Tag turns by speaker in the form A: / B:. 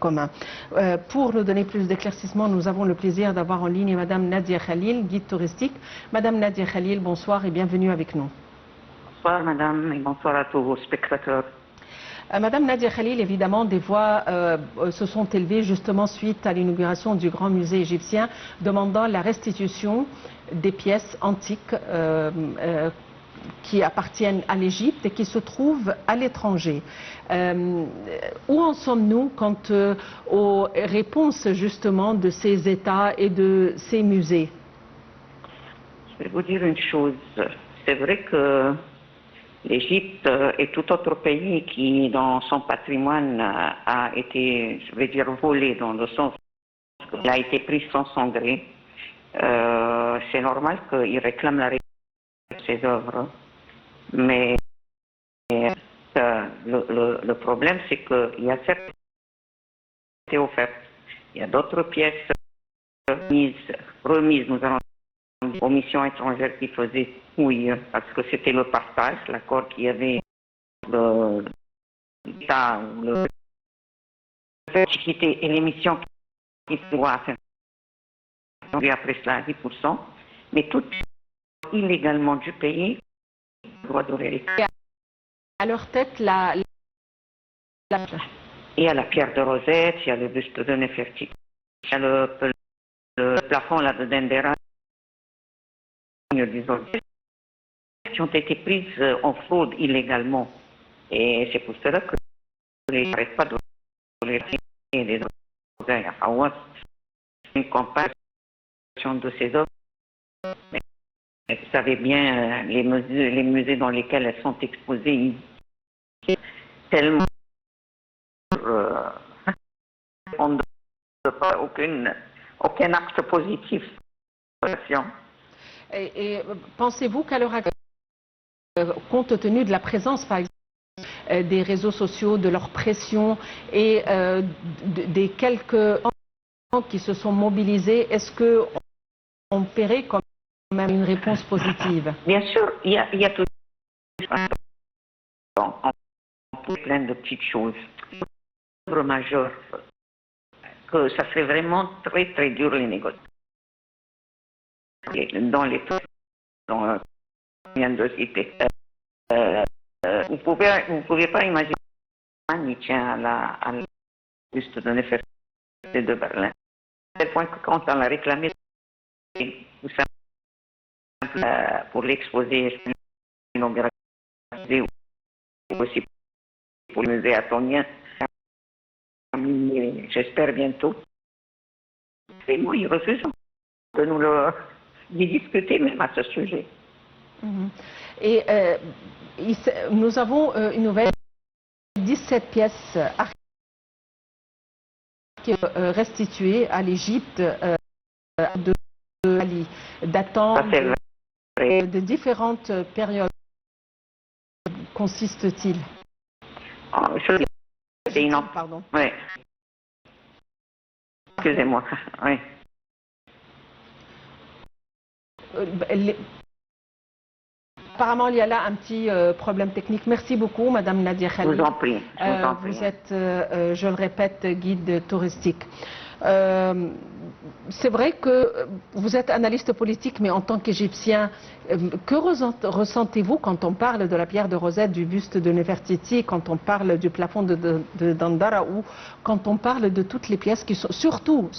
A: commun. Pour nous donner plus d'éclaircissements, nous avons le plaisir d'avoir en ligne Madame Nadia Khalil, guide touristique. Madame Nadia Khalil, bonsoir et bienvenue avec nous.
B: Bonsoir Madame et bonsoir à tous vos spectateurs.
A: Madame Nadia Khalil, évidemment, des voix se sont élevées justement suite à l'inauguration du Grand Musée égyptien, demandant la restitution des pièces antiques qui appartiennent à l'Égypte et qui se trouvent à l'étranger. Où en sommes-nous quant aux réponses justement de ces États et de ces musées?
B: Je vais vous dire une chose. C'est vrai que l'Égypte et tout autre pays qui, dans son patrimoine, a été, je vais dire, volé, dans le sens qu'il a été pris sans son gré, c'est normal qu'il réclame la récupération de ses œuvres. Mais le problème, c'est qu'il y a certaines pièces qui ont été offertes. Il y a d'autres pièces remises. Nous allons aux missions étrangères qui faisaient oui, parce que c'était le partage, l'accord qu'il y avait l'État ou l'Antiquité et les missions qui se doivent faire. Après cela à 10%, mais tout illégalement du pays, droit de réalité.
A: À leur tête,
B: Il y a la pierre de Rosette, il y a le buste de Nefertiti, il y a le plafond là de Dendera, disons, qui ont été prises en fraude illégalement. Et c'est pour cela que je n'arrête pas de les des une comparaison de ces œuvres. Mais vous savez bien, les musées dans lesquels elles sont exposées, tellement on ne donne pas aucun acte positif.
A: Et pensez-vous qu'à l'heure actuelle, compte tenu de la présence, par exemple, des réseaux sociaux, de leur pression et des quelques qui se sont mobilisés, est-ce qu'on paierait quand même une réponse positive?
B: Bien sûr, il y a tout plein de petites choses. L'œuvre majeure, que ça serait vraiment très très dur les négociations. Dans les dont je viens de citer. Vous pouvez pas imaginer il tient à la buste de Nefertiti de Berlin. À tel point que quand on l'a réclamé, tout simple, pour l'exposer, ou aussi pour le musée athénien, j'espère bientôt. Et moi, ils refusent de nous d'y discuter même à ce sujet.
A: Et nous avons une nouvelle 17 pièces restituées à l'Égypte de Ali, datant de différentes périodes. Consiste-t-il?
B: C'est une
A: Pardon.
B: Oui. Excusez-moi. Oui.
A: Apparemment, il y a là un petit problème technique. Merci beaucoup, Madame Nadia Khalil.
B: Je vous en prie.
A: Vous êtes, je le répète, guide touristique. C'est vrai que vous êtes analyste politique, mais en tant qu'Égyptien, que ressentez-vous quand on parle de la pierre de Rosette, du buste de Nefertiti, quand on parle du plafond de Dendera ou quand on parle de toutes les pièces qui sont, surtout